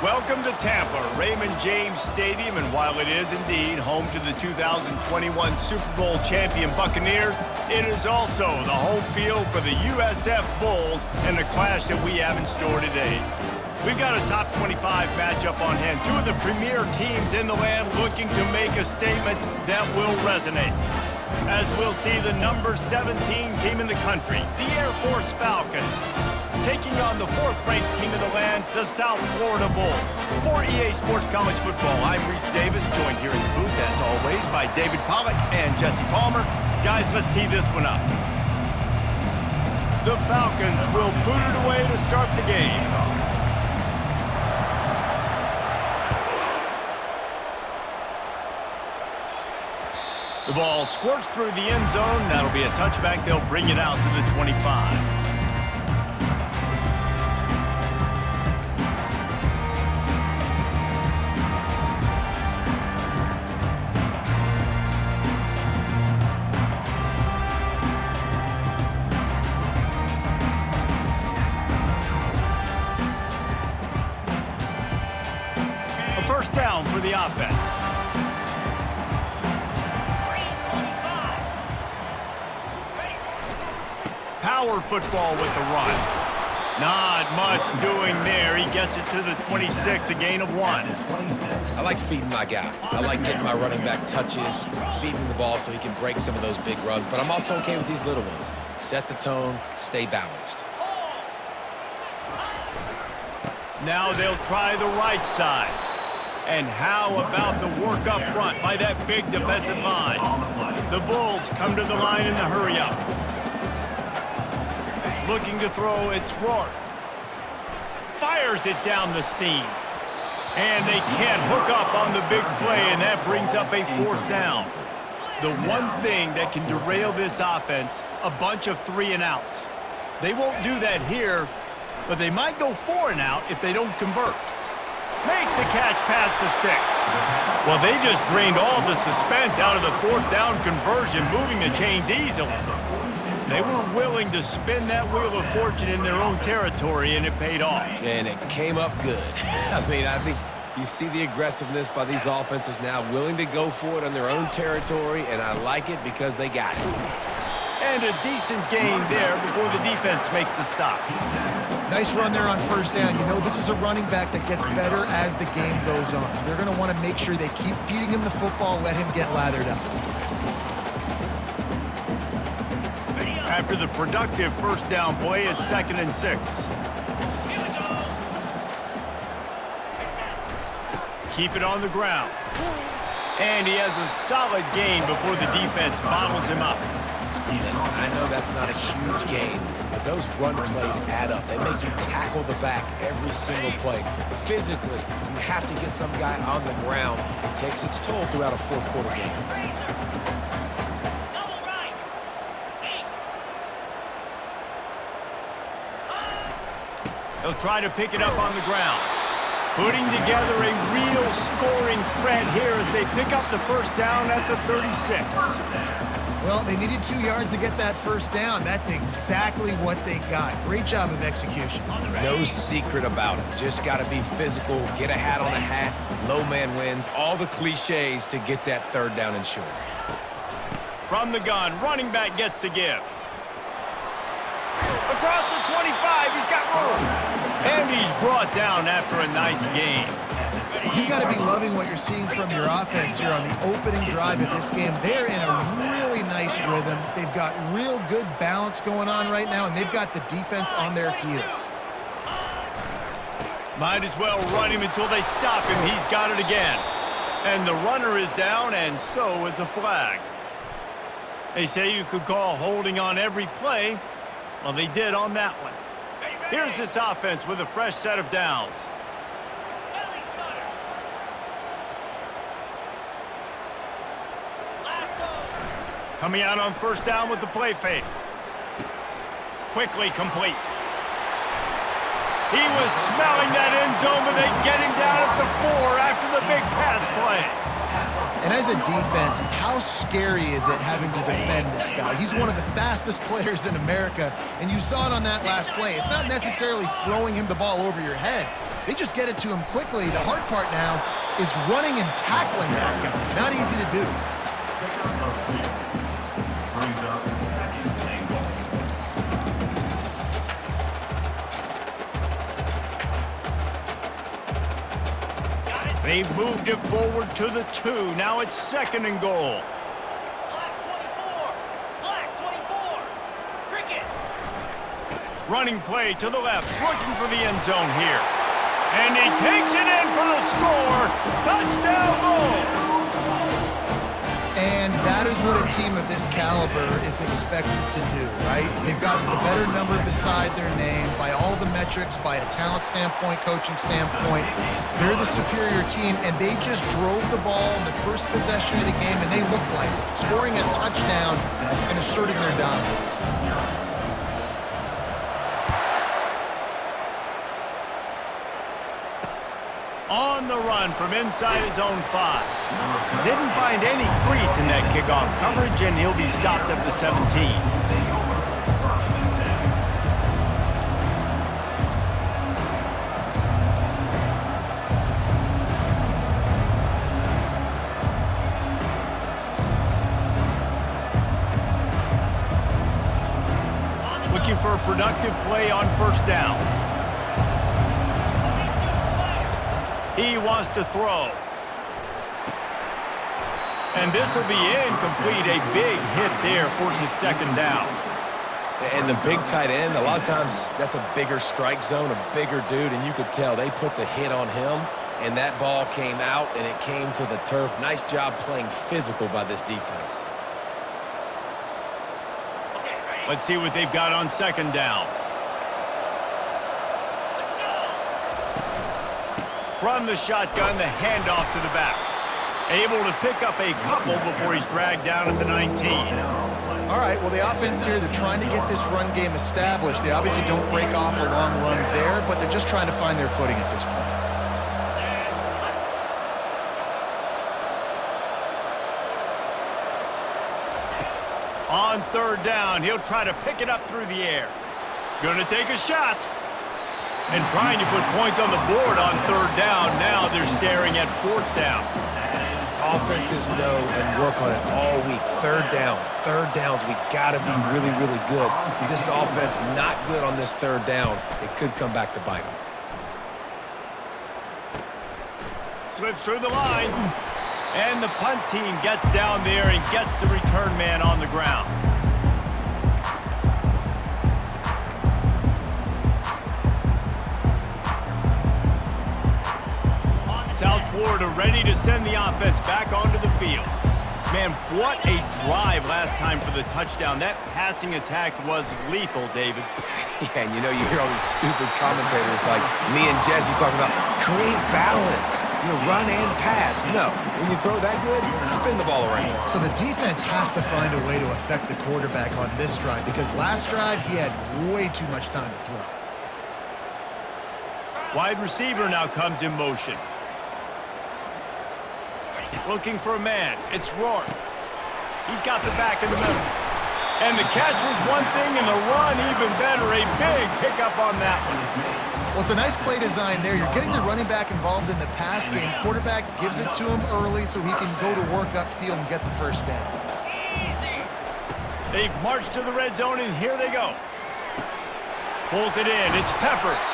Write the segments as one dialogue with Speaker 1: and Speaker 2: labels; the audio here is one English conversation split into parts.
Speaker 1: Welcome to Tampa, Raymond James Stadium, and while it is indeed home to the 2021 Super Bowl champion Buccaneers, it is also the home field for the USF Bulls and the clash that we have in store today. We've got a top 25 matchup on hand, two of the premier teams in the land looking to make a statement that will resonate. As we'll see the number 17 team in the country, the Air Force Falcons, taking on the fourth-ranked team in the land, the South Florida Bulls. For EA Sports College Football, I'm Reese Davis, joined here in the booth, as always, by David Pollack and Jesse Palmer. Guys, let's tee this one up. The Falcons will boot it away to start the game. The ball squirts through the end zone. That'll be a touchback. They'll bring it out to the 25. First down for the offense. Power football with the run. Not much doing there. He gets it to the 26, a gain of 1.
Speaker 2: I like feeding my guy. I like getting my running back touches, feeding the ball so he can break some of those big runs. But I'm also okay with these little ones. Set the tone, stay balanced.
Speaker 1: Now they'll try the right side. And how about the work up front by that big defensive line? The Bulls come to the line in the hurry-up. Looking to throw, it's Rourke. Fires it down the seam. And they can't hook up on the big play, and that brings up a fourth down. The one thing that can derail this offense, a bunch of 3-and-outs. They won't do that here, but they might go 4-and-out if they don't convert. Makes the catch past the sticks. Well, they just drained all the suspense out of the fourth down conversion, moving the chains easily. They were willing to spin that wheel of fortune in their own territory, and it paid off.
Speaker 2: And it came up good. I mean, I think you see the aggressiveness by these offenses now, willing to go for it on their own territory, and I like it because they got it.
Speaker 1: And a decent gain there before the defense makes the stop.
Speaker 3: Nice run there on first down. You know, this is a running back that gets better as the game goes on. So they're going to want to make sure they keep feeding him the football, let him get lathered up.
Speaker 1: After the productive first down play, it's 2nd and 6. Keep it on the ground. And he has a solid gain before the defense bottles him up.
Speaker 2: Listen, I know that's not a huge gain, but those run plays add up. They make you tackle the back every single play. Physically, you have to get some guy on the ground. It takes its toll throughout a fourth-quarter game.
Speaker 1: They'll try to pick it up on the ground. Putting together a real scoring threat here as they pick up the first down at the 36.
Speaker 3: Well, they needed 2 yards to get that first down. That's exactly what they got. Great job of execution.
Speaker 2: No secret about it. Just got to be physical, get a hat on a hat, low man wins, all the cliches to get that third down and short.
Speaker 1: From the gun, running back gets to give. Across the 25, he's got room. And he's brought down after a nice gain.
Speaker 3: You've got to be loving what you're seeing from your offense here on the opening drive of this game. They're in a really nice rhythm. They've got real good balance going on right now, and they've got the defense on their heels.
Speaker 1: Might as well run him until they stop him. He's got it again. And the runner is down, and so is a flag. They say you could call holding on every play. Well, they did on that one. Here's this offense with a fresh set of downs. Coming out on first down with the play fake. Quickly complete. He was smelling that end zone, but they get him down at the 4 after the big pass play.
Speaker 3: And as a defense, how scary is it having to defend this guy? He's one of the fastest players in America, and you saw it on that last play. It's not necessarily throwing him the ball over your head. They just get it to him quickly. The hard part now is running and tackling that guy. Not easy to do.
Speaker 1: They've moved it forward to the 2. Now it's 2nd and goal.
Speaker 4: Black 24. Cricket.
Speaker 1: Running play to the left, looking for the end zone here. And he takes it in for the score. Touchdown Bulls!
Speaker 3: And that is what a team of this caliber is expected to do, right? They've got the better number beside their name by all the metrics, by a talent standpoint, coaching standpoint. They're the superior team, and they just drove the ball in the first possession of the game, and they looked like it, scoring a touchdown and asserting their dominance.
Speaker 1: On the run from inside his own 5. Didn't find any crease in that kickoff coverage, and he'll be stopped at the 17. Looking for a productive play on 1st down. He wants to throw. And this will be incomplete. A big hit there forces 2nd down.
Speaker 2: And the big tight end, a lot of times that's a bigger strike zone, a bigger dude, and you could tell they put the hit on him, and that ball came out, and it came to the turf. Nice job playing physical by this defense.
Speaker 1: Let's see what they've got on 2nd down. From the shotgun, the handoff to the back. Able to pick up a couple before he's dragged down at the 19.
Speaker 3: All right, well, the offense here, they're trying to get this run game established. They obviously don't break off a long run there, but they're just trying to find their footing at this point.
Speaker 1: On 3rd down, he'll try to pick it up through the air. Gonna take a shot. And trying to put points on the board on 3rd down. Now they're staring at 4th down.
Speaker 2: Offenses know and work on it all week. 3rd downs, we gotta be really, really good. This offense not good on this 3rd down. It could come back to bite them.
Speaker 1: Slips through the line. And the punt team gets down there and gets the return man on the ground. South Florida ready to send the offense back onto the field. Man, what a drive last time for the touchdown. That passing attack was lethal, David.
Speaker 2: Yeah, and you know, you hear all these stupid commentators like me and Jesse talking about create balance, run and pass. No, when you throw that good, spin the ball around.
Speaker 3: So the defense has to find a way to affect the quarterback on this drive because last drive he had way too much time to throw.
Speaker 1: Wide receiver now comes in motion. Looking for a man. It's Rourke. He's got the back in the middle. And the catch was one thing, and the run even better. A big pickup on that one.
Speaker 3: Well, it's a nice play design there. You're getting the running back involved in the pass game. Quarterback gives it to him early so he can go to work upfield and get the 1st down.
Speaker 1: They've marched to the red zone, and here they go. Pulls it in. It's Peppers.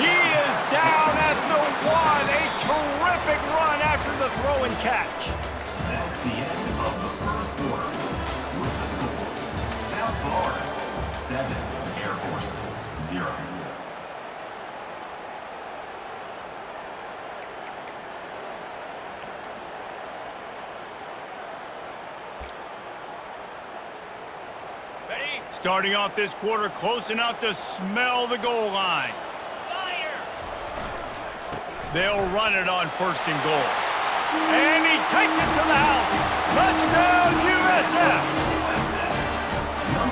Speaker 1: He is down at the 1. A terrific run after the throw and catch.
Speaker 5: That's the end of the 1st quarter. With the score, South Florida 7, Air Force 0.
Speaker 1: Starting off this quarter close enough to smell the goal line. They'll run it on 1st and goal. And he takes it to the house. Touchdown, USF!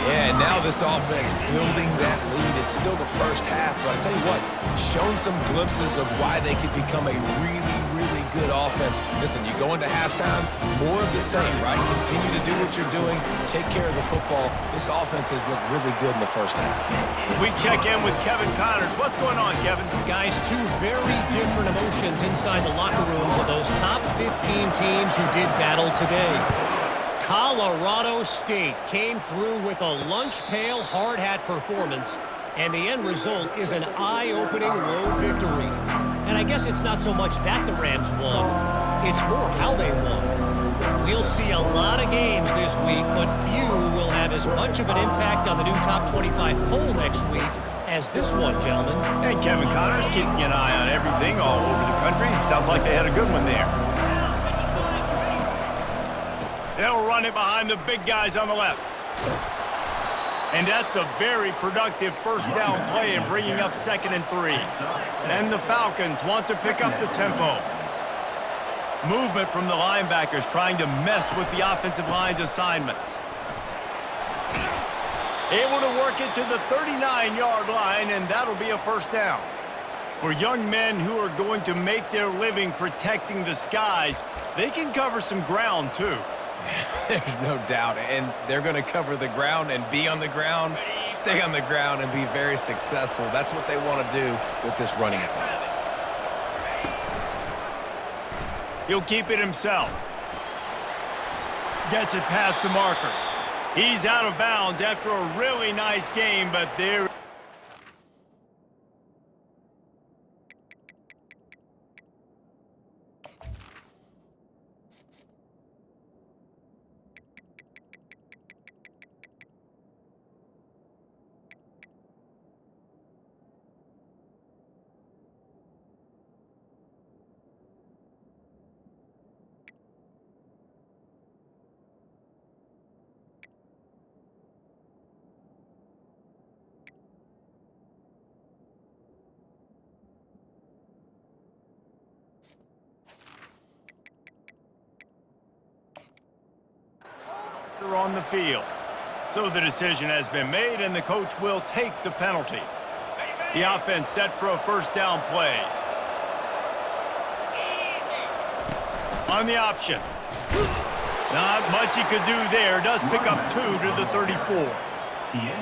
Speaker 2: Yeah, now this offense building that lead. It's still the 1st half, but I tell you what, shown some glimpses of why they could become a really, really good offense. Listen, you go into halftime, more of the same, right? Continue to do what you're doing, take care of the football. This offense has looked really good in the first half.
Speaker 1: We check in with Kevin Connors. What's going on, Kevin?
Speaker 6: Guys, two very different emotions inside the locker rooms of those top 15 teams who did battle today. Colorado State came through with a lunch pail hard hat performance, and the end result is an eye-opening road victory. And I guess it's not so much that the Rams won, it's more how they won. We'll see a lot of games this week, but few will have as much of an impact on the new top 25 poll next week as this one, gentlemen.
Speaker 1: And Kevin Connors keeping an eye on everything all over the country. Sounds like they had a good one there. They'll run it behind the big guys on the left. And that's a very productive first down play in bringing up 2nd and 3. And the Falcons want to pick up the tempo. Movement from the linebackers trying to mess with the offensive line's assignments. Able to work it to the 39-yard line, and that'll be a first down. For young men who are going to make their living protecting the skies, they can cover some ground too.
Speaker 2: There's no doubt, and they're going to cover the ground and be on the ground, stay on the ground, and be very successful. That's what they want to do with this running attack.
Speaker 1: He'll keep it himself. Gets it past the marker. He's out of bounds after a really nice game, but there... on the field. So the decision has been made, and the coach will take the penalty. The offense set for a first down play. On the option. Not much he could do there. Does pick up 2 to the 34.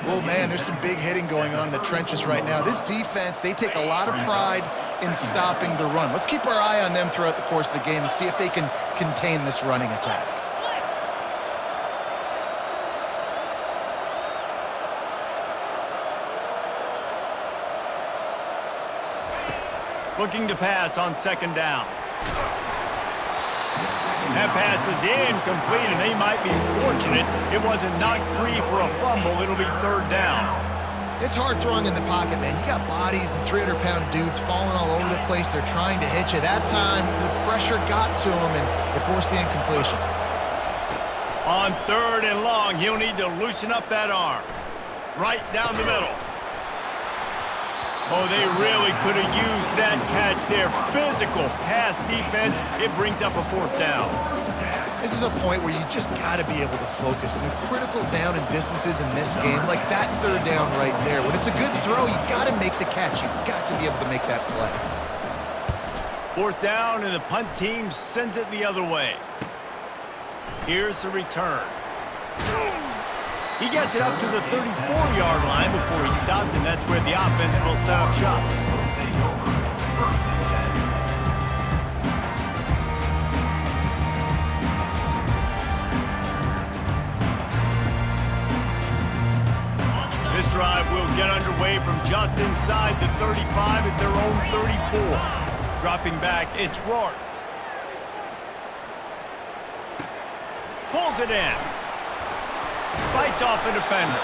Speaker 3: Well, man, there's some big hitting going on in the trenches right now. This defense, they take a lot of pride in stopping the run. Let's keep our eye on them throughout the course of the game and see if they can contain this running attack.
Speaker 1: Looking to pass on 2nd down. That pass is incomplete, and they might be fortunate it wasn't knocked free for a fumble. It'll be 3rd down.
Speaker 3: It's hard throwing in the pocket, man. You got bodies and 300-pound dudes falling all over the place. They're trying to hit you. That time, the pressure got to him, and it forced the incompletion.
Speaker 1: On 3rd and long, he'll need to loosen up that arm. Right down the middle. Oh, they really could have used that catch there. Physical pass defense. It brings up a 4th down.
Speaker 3: This is a point where you just got to be able to focus. And the critical down and distances in this game, like that 3rd down right there. When it's a good throw, you got to make the catch. You've got to be able to make that play.
Speaker 1: 4th down, and the punt team sends it the other way. Here's the return. He gets it up to the 34-yard line before he stopped, and that's where the offense will set up shop. This drive will get underway from just inside the 35 at their own 34. Dropping back, it's Rourke. Pulls it in. Fights off a defender.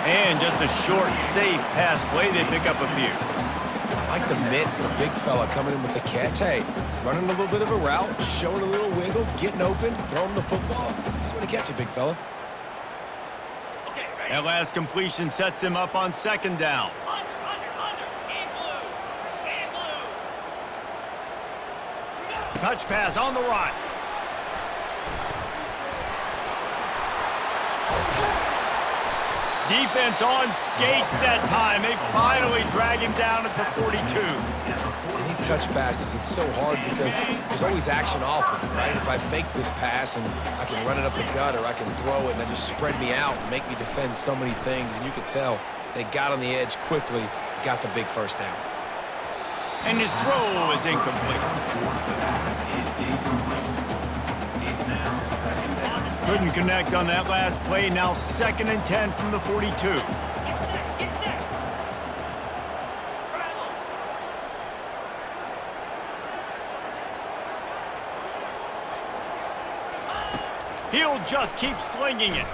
Speaker 1: And just a short, safe pass play. They pick up a few.
Speaker 2: I like the mitts, the big fella coming in with the catch. Hey, running a little bit of a route, showing a little wiggle, getting open, throwing the football. That's when to catch it, big fella.
Speaker 1: That last completion sets him up on 2nd down. Touch pass on the run. Defense on skates that time. They finally drag him down at the 42.
Speaker 2: And these touch passes, it's so hard because there's always action off of it, right? If I fake this pass and I can run it up the gut or I can throw it and it just spread me out and make me defend so many things. And you could tell they got on the edge quickly, got the big first down.
Speaker 1: And his throw is incomplete. Couldn't connect on that last play. Now 2nd and 10 from the 42.
Speaker 4: Get set. Travel.
Speaker 1: He'll just keep slinging it.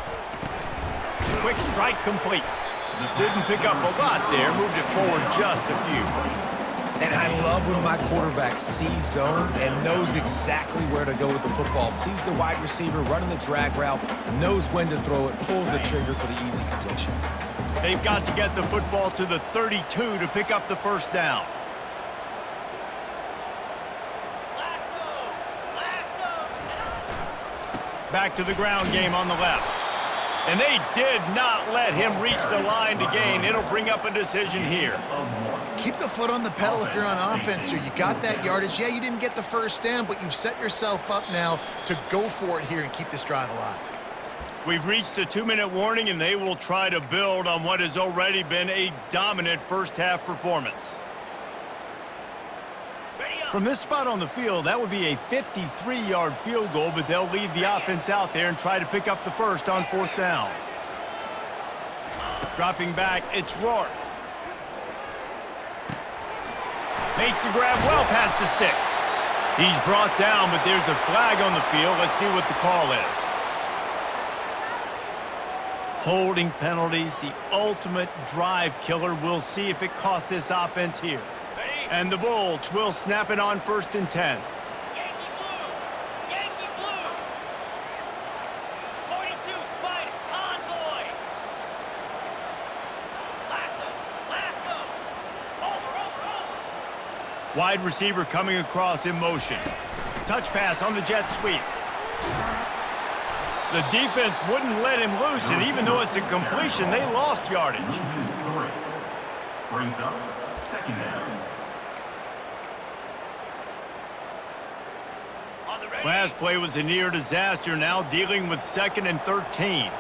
Speaker 1: Quick strike complete. Didn't pick up a lot there. Moved it forward just a few.
Speaker 2: And I love when my quarterback sees zone and knows exactly where to go with the football. Sees the wide receiver running the drag route, knows when to throw it, pulls the trigger for the easy completion.
Speaker 1: They've got to get the football to the 32 to pick up the first down.
Speaker 4: Lasso.
Speaker 1: Back to the ground game on the left. And they did not let him reach the line to gain. It'll bring up a decision here.
Speaker 3: Keep the foot on the pedal if you're on offense here. You got that yardage. Yeah, you didn't get the first down, but you've set yourself up now to go for it here and keep this drive alive.
Speaker 1: We've reached the 2-minute warning, and they will try to build on what has already been a dominant first-half performance. From this spot on the field, that would be a 53-yard field goal, but they'll leave the offense out there and try to pick up the first on 4th down. Dropping back, it's Rourke. Makes the grab well past the sticks. He's brought down, but there's a flag on the field. Let's see what the call is. Holding penalties, the ultimate drive killer. We'll see if it costs this offense here. And the Bulls will snap it on 1st and 10.
Speaker 4: Yankee blue. Yankee blue. 42 Spider. Convoy. Lasso. Over.
Speaker 1: Wide receiver coming across in motion. Touch pass on the jet sweep. The defense wouldn't let him loose, and even though it's a completion, they lost yardage.
Speaker 5: Brings up 2nd down.
Speaker 1: Last play was a near disaster, now dealing with 2nd and 13.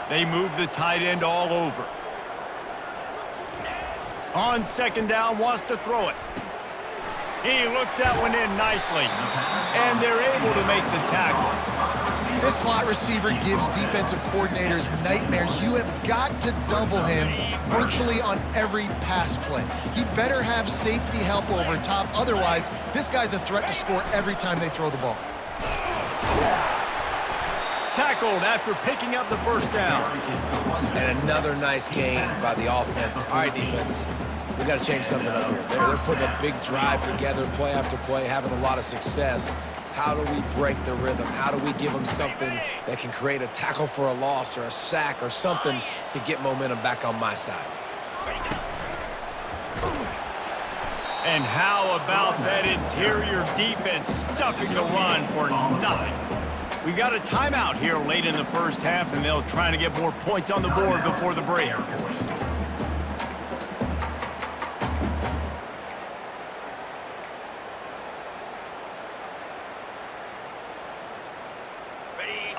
Speaker 1: They move the tight end all over. On 2nd down, wants to throw it. He looks that one in nicely, and they're able to make the tackle.
Speaker 3: This slot receiver gives defensive coordinators nightmares. You have got to double him virtually on every pass play. He better have safety help over top. Otherwise, this guy's a threat to score every time they throw the ball.
Speaker 1: Tackled after picking up the first down.
Speaker 2: And another nice gain by the offense. All right, defense. We got to change something up here. They're putting a big drive together, play after play, having a lot of success. How do we break the rhythm? How do we give them something that can create a tackle for a loss or a sack or something to get momentum back on my side?
Speaker 1: And how about that interior defense stuffing the run for nothing? We got a timeout here late in the first half, and they'll try to get more points on the board before the break.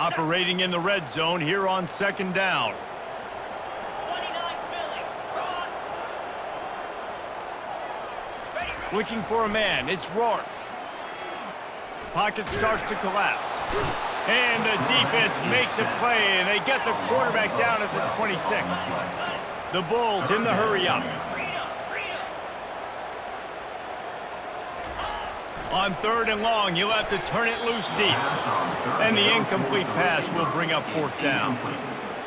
Speaker 1: Operating in the red zone here on 2nd down.
Speaker 4: 29 Philly. Cross.
Speaker 1: Looking for a man, it's Rourke. Pocket starts to collapse. And the defense makes a play, and they get the quarterback down at the 26. The Bulls in the hurry-up. On 3rd and long, you'll have to turn it loose deep. And the incomplete pass will bring up 4th down.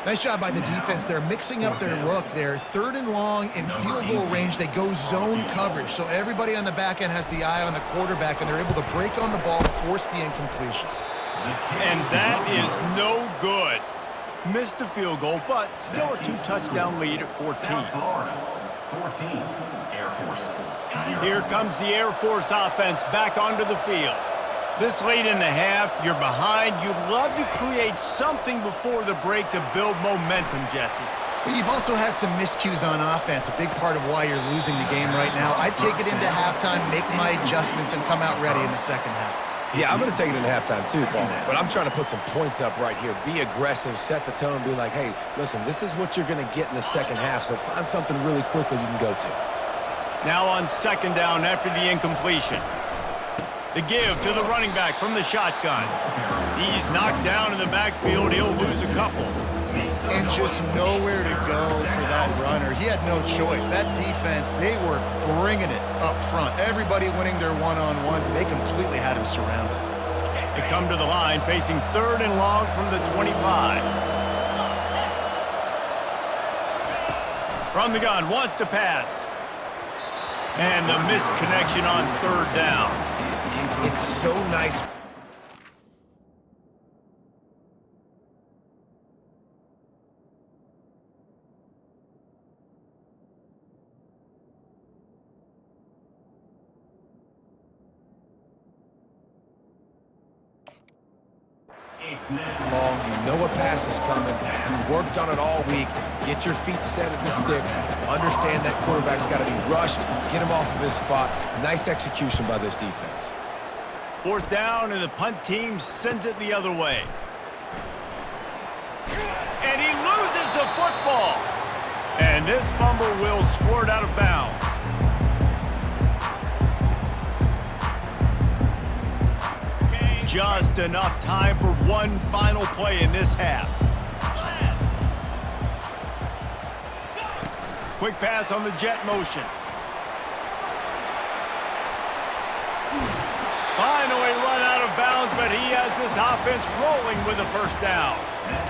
Speaker 3: Nice job by the defense. They're mixing up their look. They're 3rd and long in field goal range. They go zone coverage. So everybody on the back end has the eye on the quarterback, and they're able to break on the ball, force the incompletion.
Speaker 1: And that is no good. Missed the field goal, but still a 2-touchdown lead at 14.
Speaker 5: Florida, 14, Air Force, 0.
Speaker 1: Here comes the Air Force offense back onto the field. This late in the half, you're behind. You'd love to create something before the break to build momentum, Jesse.
Speaker 3: But you've also had some miscues on offense, a big part of why you're losing the game right now. I'd take it into halftime, make my adjustments, and come out ready in the second half.
Speaker 2: Yeah, I'm going to take it into halftime too, Paul. But I'm trying to put some points up right here. Be aggressive, set the tone, be like, hey, listen, this is what you're going to get in the second half, so find something really quickly you can go to.
Speaker 1: Now on second down after the incompletion. The give to the running back from the shotgun. He's knocked down in the backfield. He'll lose a couple.
Speaker 3: And just nowhere to go for that runner. He had no choice. That defense, they were bringing it up front. Everybody winning their one-on-ones, and they completely had him surrounded.
Speaker 1: They come to the line facing 3rd and long from the 25. From the gun, wants to pass. And the misconnection on 3rd down.
Speaker 2: It's so nice. Long, you know a pass is coming. You worked on it all week. Get your feet set at the sticks. Understand that quarterback's got to be rushed. Get him off of his spot. Nice execution by this defense.
Speaker 1: 4th down, and the punt team sends it the other way. And he loses the football. And this fumble will squirt out of bounds. Just enough time for one final play in this half. Quick pass on the jet motion. Finally run out of bounds, but he has this offense rolling with a 1st down.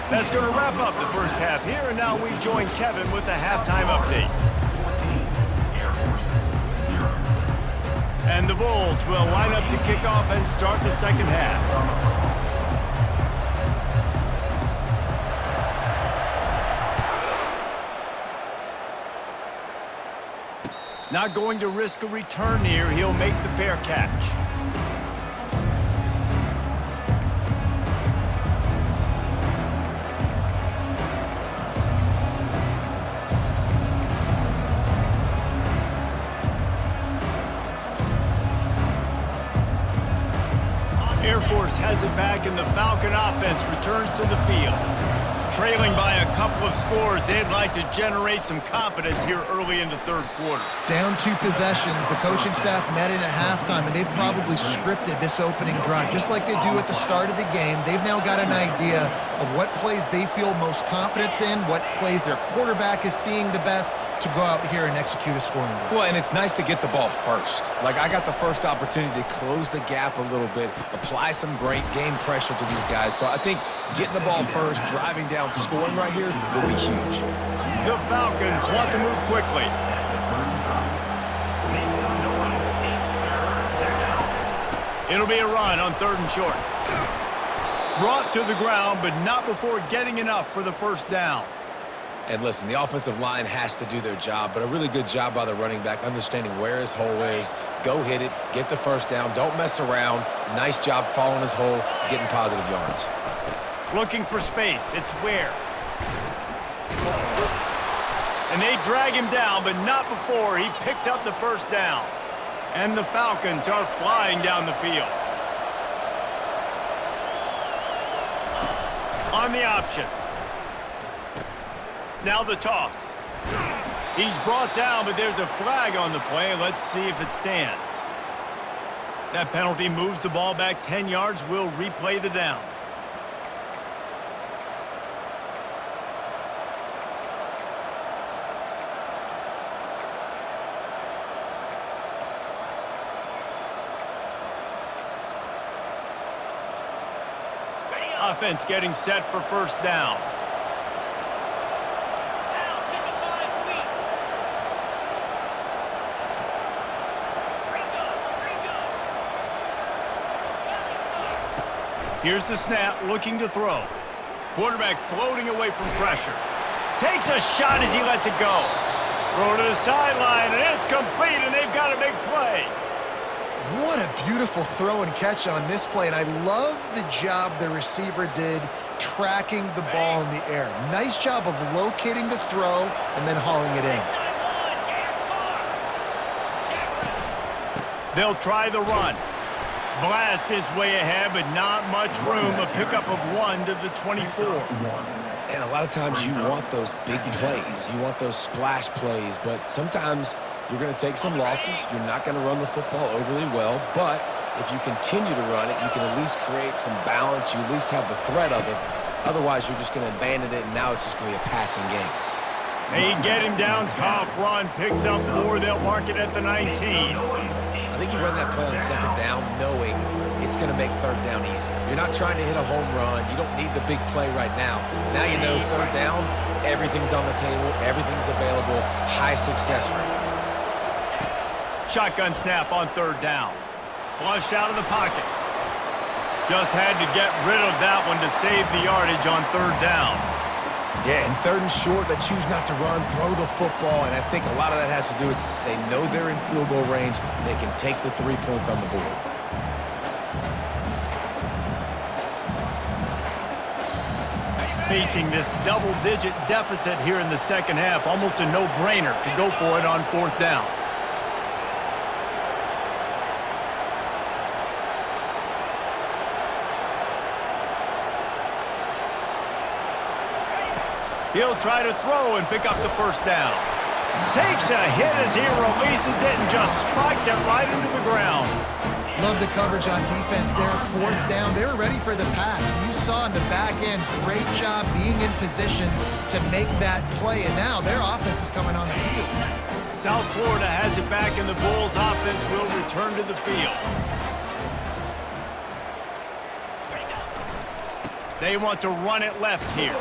Speaker 1: That's going to wrap up the first half here, and now we join Kevin with the halftime update.
Speaker 5: 14, Air Force, 0.
Speaker 1: And the Bulls will line up to kick off and start the second half. Not going to risk a return here. He'll make the fair catch. Air Force has it back, and the Falcon offense returns to the field. Trailing by a couple of scores, they'd like to generate some confidence here early in the 3rd quarter.
Speaker 3: Down 2 possessions, the coaching staff met in at halftime, and they've probably scripted this opening drive, just like they do at the start of the game. They've now got an idea of what plays they feel most confident in, what plays their quarterback is seeing the best to go out here and execute a scoring drive.
Speaker 2: Well, and it's nice to get the ball first. Like, I got the first opportunity to close the gap a little bit, apply some great game pressure to these guys. So I think getting the ball first, driving down, scoring right here will be huge.
Speaker 1: The Falcons want to move quickly. It'll be a run on 3rd and short. Brought to the ground, but not before getting enough for the 1st down.
Speaker 2: And listen, the offensive line has to do their job, but a really good job by the running back, understanding where his hole is. Go hit it, get the 1st down, don't mess around. Nice job following his hole, getting positive yards.
Speaker 1: Looking for space, it's Ware. And they drag him down, but not before he picks up the 1st down. And the Falcons are flying down the field. On the option. Now the toss. He's brought down, but there's a flag on the play. Let's see if it stands. That penalty moves the ball back 10 yards. We'll replay the down. Offense getting set for 1st down. Here's the snap, looking to throw. Quarterback floating away from pressure. Takes a shot as he lets it go. Throw to the sideline, and it's complete, and they've got a big play.
Speaker 3: What a beautiful throw and catch on this play, and I love the job the receiver did tracking the ball in the air. Nice job of locating the throw and then hauling it in.
Speaker 1: They'll try the run. Blast his way ahead, but not much room. A pickup of 1 to the 24.
Speaker 2: And a lot of times you want those big plays. You want those splash plays, but sometimes you're going to take some losses. You're not going to run the football overly well, but if you continue to run it, you can at least create some balance. You at least have the threat of it. Otherwise, you're just going to abandon it, and now it's just going to be a passing game.
Speaker 1: They get him down, tough run, picks up 4. They'll mark it at the 19.
Speaker 2: I think you run that play on second down knowing it's going to make third down easier. You're not trying to hit a home run. You don't need the big play right now. Now you know third down, everything's on the table, everything's available, high success rate.
Speaker 1: Shotgun snap on third down. Flushed out of the pocket. Just had to get rid of that one to save the yardage on third down.
Speaker 2: Yeah, and third and short, they choose not to run, throw the football, and I think a lot of that has to do with they know they're in field goal range. They can take the 3 points on the board.
Speaker 1: Facing this double-digit deficit here in the second half, almost a no-brainer to go for it on fourth down. He'll try to throw and pick up the first down. Takes a hit as he releases it and just spiked it right into the ground.
Speaker 3: Love the coverage on defense there. Fourth down. They were ready for the pass. You saw in the back end, great job being in position to make that play. And now their offense is coming on the field.
Speaker 1: South Florida has it back, and the Bulls offense will return to the field. They want to run it left here.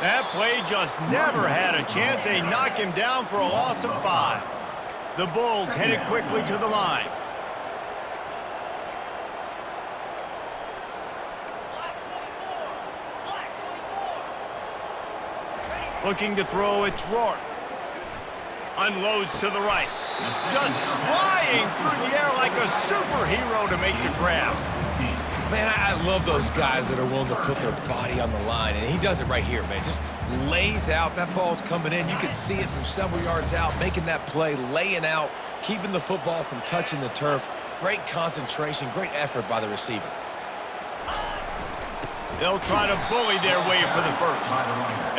Speaker 1: That play just never had a chance. They knock him down for a loss of 5. The Bulls headed quickly to the line. Looking to throw, it's Rourke. Unloads to the right. Just flying through the air like a superhero to make the grab.
Speaker 2: Man, I love those guys that are willing to put their body on the line, and he does it right here, man. Just lays out. That ball's coming in. You can see it from several yards out, making that play, laying out, keeping the football from touching the turf. Great concentration, great effort by the receiver.
Speaker 1: They'll try to bully their way for the first.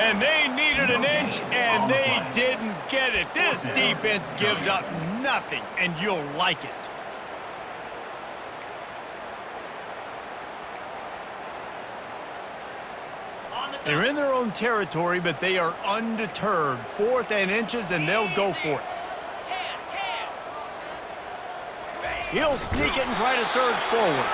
Speaker 1: And they needed an inch, and they didn't get it. This defense gives up nothing, and you'll like it. They're in their own territory, but they are undeterred. 4th and inches, and they'll go for it. He'll sneak it and try to surge forward.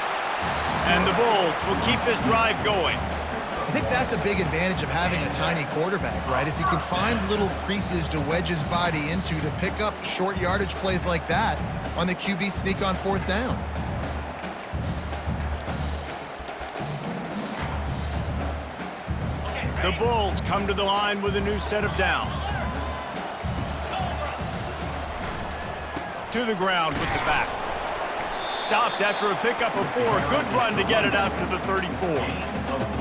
Speaker 1: And the Bulls will keep this drive going.
Speaker 3: I think that's a big advantage of having a tiny quarterback, right? Is he can find little creases to wedge his body into to pick up short yardage plays like that on the QB sneak on fourth down.
Speaker 1: The Bulls come to the line with a new set of downs. To the ground with the back. Stopped after a pickup of 4. Good run to get it out to the 34.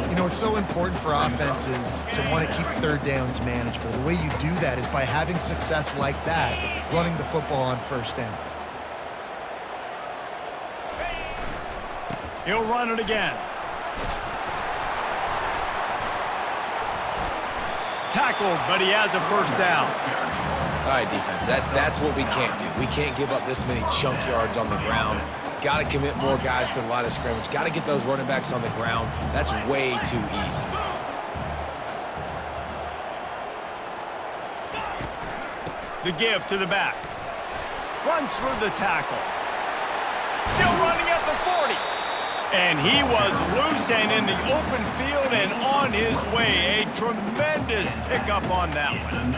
Speaker 3: You know, it's so important for offenses to want to keep third downs manageable. The way you do that is by having success like that, running the football on first down.
Speaker 1: He'll run it again. Tackled, but he has a first down.
Speaker 2: All right, defense, that's what we can't do. We can't give up this many chunk yards on the ground. Got to commit more guys to the line of scrimmage. Got to get those running backs on the ground. That's way too easy.
Speaker 1: The give to the back. Runs through the tackle. Still running at the 40. And he was loose and in the open field and on his way. A tremendous pickup on that one.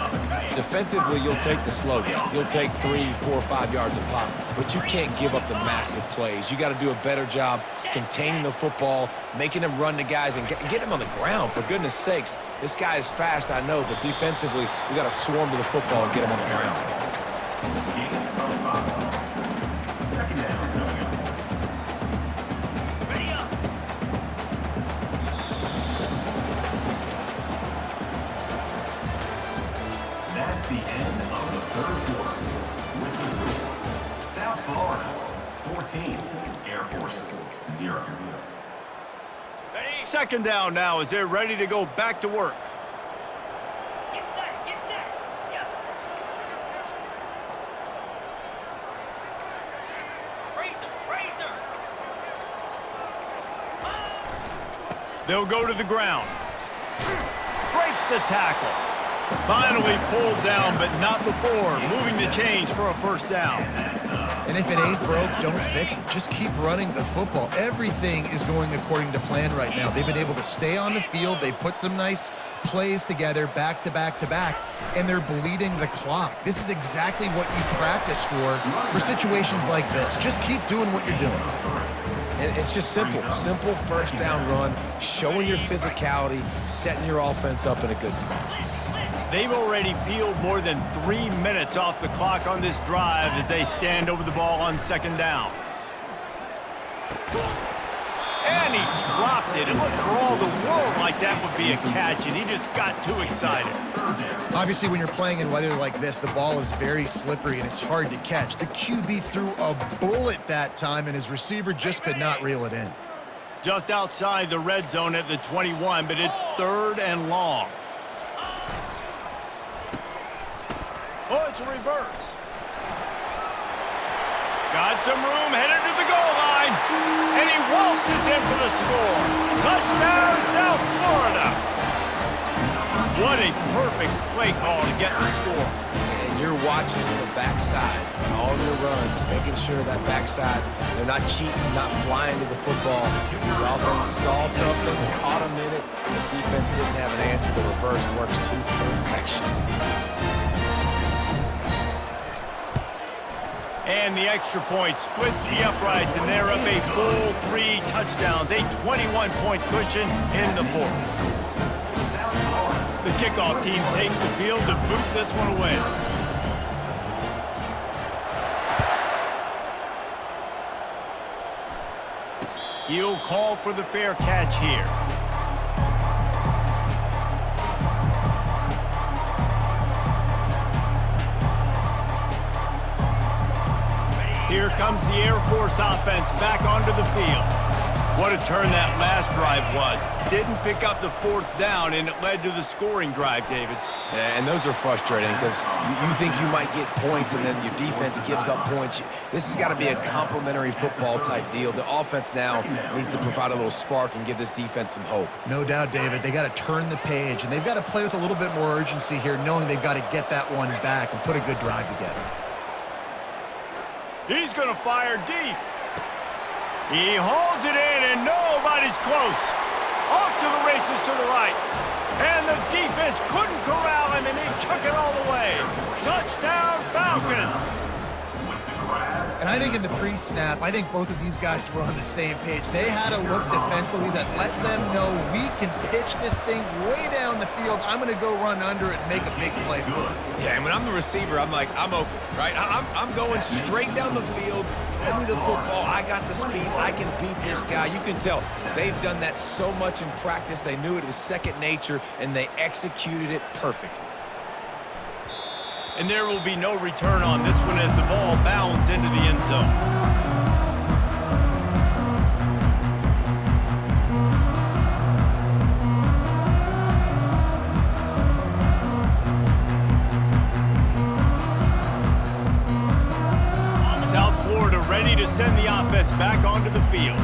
Speaker 2: Defensively, you'll take the slow down. You'll take 3, 4, 5 yards a pop, but you can't give up the massive plays. You got to do a better job containing the football, making them run the guys, and get them on the ground. For goodness sakes, this guy is fast, I know, but defensively, we got to swarm to the football and get him on the ground.
Speaker 5: Second down. South Florida, 14, Air Force, 0.
Speaker 4: Ready?
Speaker 1: Second down now as they're ready to go back to work.
Speaker 4: Get set, get set. Yep. Razor, razor.
Speaker 1: They'll go to the ground. Breaks the tackle. Finally pulled down, but not before. Moving the chains for a first down.
Speaker 3: And if it ain't broke, don't fix it. Just keep running the football. Everything is going according to plan right now. They've been able to stay on the field. They put some nice plays together back to back to back, and they're bleeding the clock. This is exactly what you practice for situations like this. Just keep doing what you're doing.
Speaker 2: And it's just simple. Simple first down run, showing your physicality, setting your offense up in a good spot.
Speaker 1: They've already peeled more than 3 minutes off the clock on this drive as they stand over the ball on second down. And he dropped it. It looked for all the world like that would be a catch, and he just got too excited.
Speaker 3: Obviously, when you're playing in weather like this, the ball is very slippery and it's hard to catch. The QB threw a bullet that time, and his receiver just could not reel it in.
Speaker 1: Just outside the red zone at the 21, but it's third and long. Oh, it's a reverse. Got some room, headed to the goal line. And he waltzes in for the score. Touchdown, South Florida. What a perfect play call to get the score.
Speaker 2: And you're watching the backside on all your runs, making sure that backside, they're not cheating, not flying to the football. The offense saw something, caught him in it. The defense didn't have an answer. The reverse works to perfection.
Speaker 1: And the extra point splits the uprights, and they're up a full 3 touchdowns, a 21-point cushion in the fourth. The kickoff team takes the field to boot this one away. He'll call for the fair catch here. Here comes the Air Force offense back onto the field. What a turn that last drive was. Didn't pick up the fourth down, and it led to the scoring drive, David.
Speaker 2: Yeah, and those are frustrating because you think you might get points and then your defense gives up points. This has got to be a complementary football type deal. The offense now needs to provide a little spark and give this defense some hope.
Speaker 3: No doubt, David. They got to turn the page, and they've got to play with a little bit more urgency here, knowing they've got to get that one back and put a good drive together.
Speaker 1: He's going to fire deep. He holds it in, and nobody's close. Off to the races to the right. And the defense couldn't corral him, and he took it all the way. Touchdown, Falcons.
Speaker 3: And I think in the pre-snap, I think both of these guys were on the same page. They had a look defensively that let them know we can pitch this thing way down the field. I'm going to go run under it and make a big play for it.
Speaker 2: Yeah, and when I'm the receiver, I'm like, I'm open, right? I'm going straight down the field. Throw me the football. I got the speed. I can beat this guy. You can tell they've done that so much in practice. They knew it was second nature, and they executed it perfectly.
Speaker 1: And there will be no return on this one as the ball bounds into the end zone. South Florida ready to send the offense back onto the field.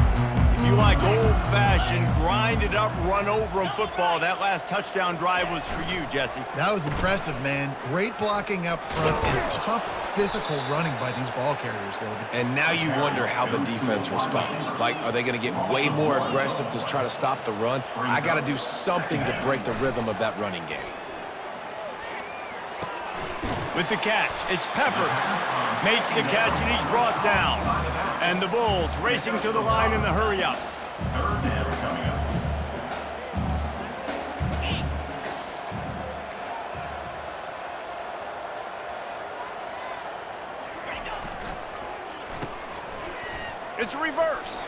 Speaker 1: If you like old-fashioned, grind-it-up, run-over-'em football, that last touchdown drive was for you, Jesse.
Speaker 3: That was impressive, man. Great blocking up front and tough physical running by these ball carriers, David.
Speaker 2: And now you wonder how the defense responds. Like, are they going to get way more aggressive to try to stop the run? I got to do something to break the rhythm of that running game.
Speaker 1: With the catch, it's Peppers. Makes the catch, and he's brought down. And the Bulls racing to the line in the hurry-up.
Speaker 5: Third down coming up.
Speaker 1: It's a reverse.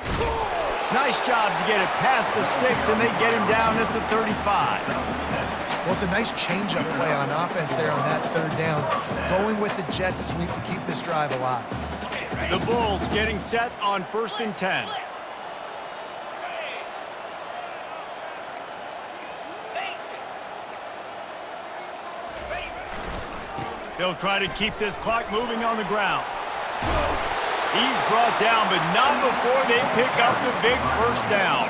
Speaker 1: Nice job to get it past the sticks, and they get him down at the 35.
Speaker 3: Well, it's a nice change-up play on offense there on that third down, going with the jet sweep to keep this drive alive.
Speaker 1: The Bulls getting set on 1st and 10. They'll try to keep this clock moving on the ground. He's brought down, but not before they pick up the big first down.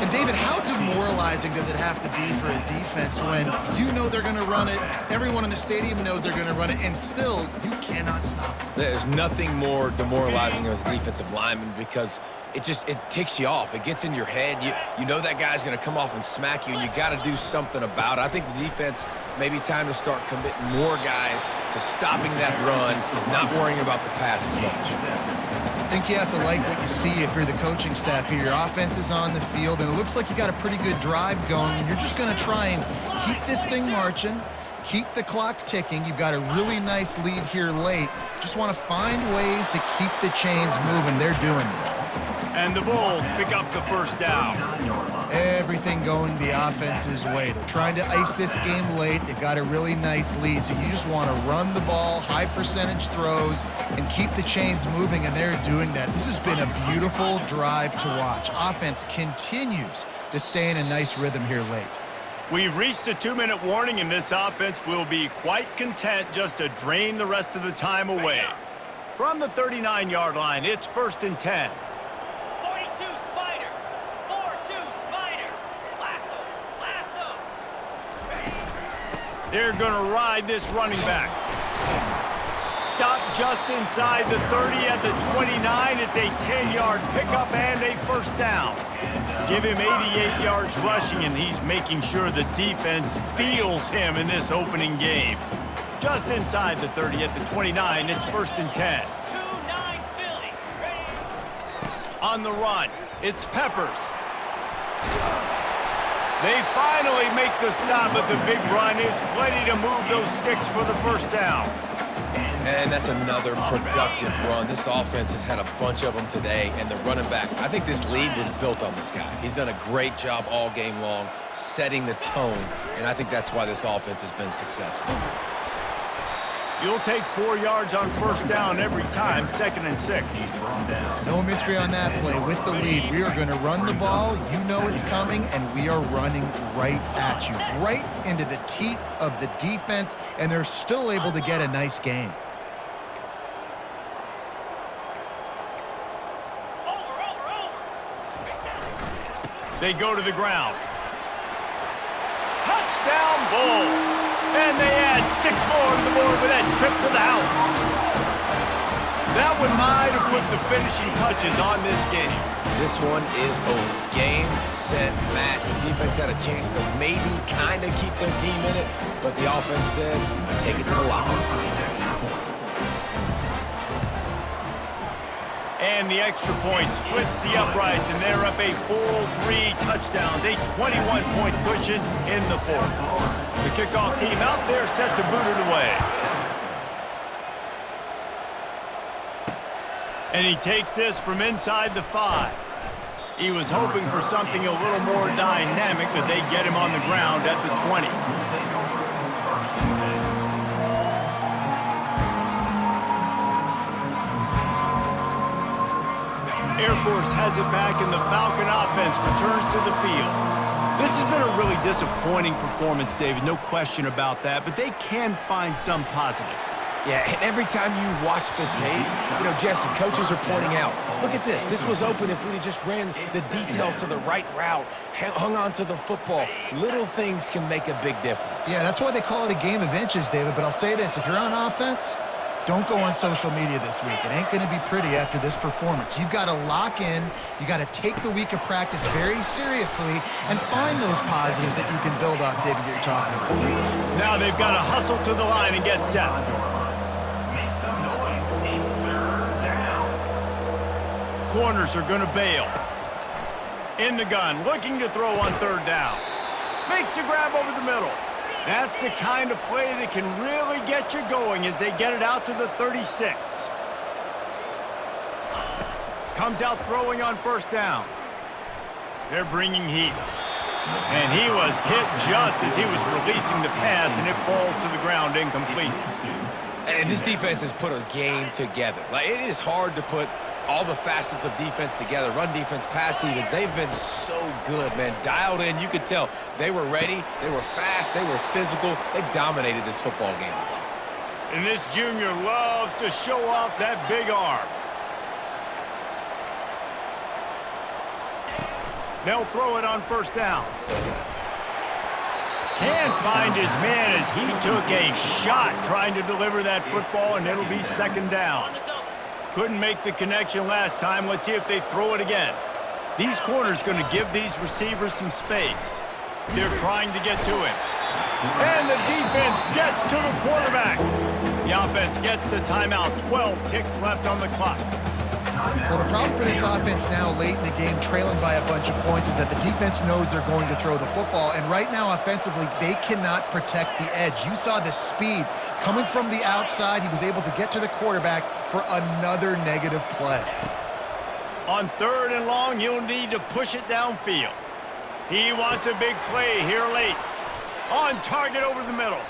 Speaker 3: And David, how demoralizing does it have to be for a defense when you know they're going to run it, everyone in the stadium knows they're going to run it, and still you cannot stop it?
Speaker 2: There's nothing more demoralizing as a defensive lineman because it ticks you off. It gets in your head. You know that guy's going to come off and smack you, and you got to do something about it. I think the defense maybe time to start committing more guys to stopping that run, not worrying about the pass as much.
Speaker 3: I think you have to like what you see if you're the coaching staff here. Your offense is on the field, and it looks like you got a pretty good drive going, and you're just going to try and keep this thing marching, keep the clock ticking. You've got a really nice lead here late. Just want to find ways to keep the chains moving. They're doing it.
Speaker 1: And the Bulls pick up the first down.
Speaker 3: Everything going the offense's way. They're trying to ice this game late. They've got a really nice lead, so you just want to run the ball, high percentage throws, and keep the chains moving, and they're doing that. This has been a beautiful drive to watch. Offense continues to stay in a nice rhythm here late.
Speaker 1: We've reached a 2-minute warning, and this offense will be quite content just to drain the rest of the time away. From the 39-yard line, it's 1st and 10.
Speaker 4: 42 Spider. 4-2 Spider. Lasso.
Speaker 1: They're going to ride this running back. Stop just inside the 30 at the 29. It's a 10-yard pickup and a first down. Give him 88 yards rushing, and he's making sure the defense feels him in this opening game. Just inside the 30 at the 29, it's 1st and 10.
Speaker 4: 2-9 Philly.
Speaker 1: On the run, it's Peppers. They finally make the stop, but the big run is plenty to move those sticks for the first down.
Speaker 2: And that's another productive run. This offense has had a bunch of them today, and the running back, I think this lead was built on this guy. He's done a great job all game long, setting the tone, and I think that's why this offense has been successful.
Speaker 1: You'll take 4 yards on first down every time, 2nd and 6.
Speaker 3: No mystery on that play. With the lead, we are going to run the ball. You know it's coming, and we are running right at you, right into the teeth of the defense, and they're still able to get a nice game.
Speaker 1: They go to the ground. Touchdown Bulls! And they add 6 more to the board with that trip to the house. That one might have put the finishing touches on this game.
Speaker 2: This one is over. Game, set, match. The defense had a chance to maybe kind of keep their team in it, but the offense said, take it to the locker room.
Speaker 1: And the extra point splits the uprights, and they're up a full 3 touchdowns, a 21-point cushion in the 4th. The kickoff team out there set to boot it away. And he takes this from inside the 5. He was hoping for something a little more dynamic, but they get him on the ground at the 20. Air Force has it back, and the Falcon offense returns to the field. This has been a really disappointing performance, David, no question about that, but they can find some positives.
Speaker 2: Yeah, and every time you watch the tape, you know, Jesse, coaches are pointing out, look at this. This was open if we'd have just ran the details to the right route, hung on to the football. Little things can make a big difference.
Speaker 3: Yeah, that's why they call it a game of inches, David. But I'll say this, if you're on offense, don't go on social media this week. It ain't going to be pretty after this performance. You've got to lock in. You got to take the week of practice very seriously and find those positives that you can build off, David, that you're talking about.
Speaker 1: Now they've got to hustle to the line and get set.
Speaker 5: Make some noise. It's 3rd down.
Speaker 1: Corners are going to bail. In the gun, looking to throw on 3rd down. Makes the grab over the middle. That's the kind of play that can really get you going as they get it out to the 36. Comes out throwing on 1st down. They're bringing heat. And he was hit just as he was releasing the pass, and it falls to the ground incomplete.
Speaker 2: And this defense has put a game together. Like, it is hard to put all the facets of defense together. Run defense, pass defense. They've been so good, man. Dialed in. You could tell they were ready. They were fast. They were physical. They dominated this football game today.
Speaker 1: And this junior loves to show off that big arm. They'll throw it on first down. Can't find his man as he took a shot trying to deliver that football, and it'll be second down. Couldn't make the connection last time. Let's see if they throw it again. These corners going to give these receivers some space. They're trying to get to him. And the defense gets to the quarterback. The offense gets the timeout. 12 ticks left on the clock.
Speaker 3: Well, the problem for this offense now late in the game, trailing by a bunch of points, is that the defense knows they're going to throw the football. And right now, offensively, they cannot protect the edge. You saw the speed coming from the outside. He was able to get to the quarterback for another negative play.
Speaker 1: On 3rd and long, he'll need to push it downfield. He wants a big play here late. On target over the middle.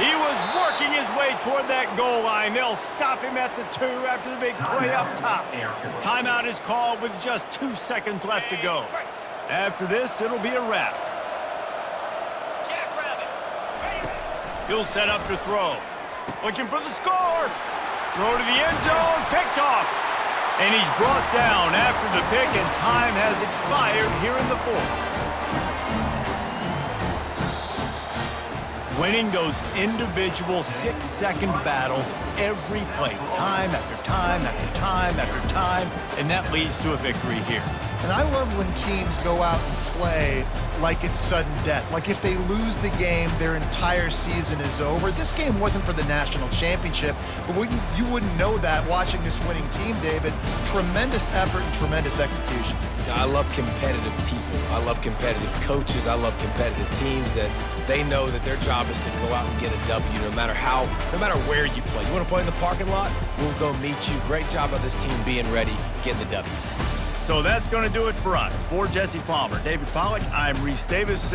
Speaker 1: He was working his way toward that goal line. They'll stop him at the 2 after the big play up top. Timeout is called with just 2 seconds left to go. After this, it'll be a wrap. He'll set up to throw. Looking for the score. Throw to the end zone. Picked off. And he's brought down after the pick, and time has expired here in the 4th. Winning those individual 6-second battles every play, time after time after time after time, and that leads to a victory here.
Speaker 3: And I love when teams go out and play like it's sudden death. Like if they lose the game, their entire season is over. This game wasn't for the national championship, but you wouldn't know that watching this winning team, David. Tremendous effort and tremendous execution.
Speaker 2: I love competitive people. I love competitive coaches. I love competitive teams that they know that their job is to go out and get a W no matter where you play. You want to play in the parking lot? We'll go meet you. Great job by this team being ready, getting the W.
Speaker 1: So that's going to do it for us. For Jesse Palmer, David Pollack, I'm Reese Davis.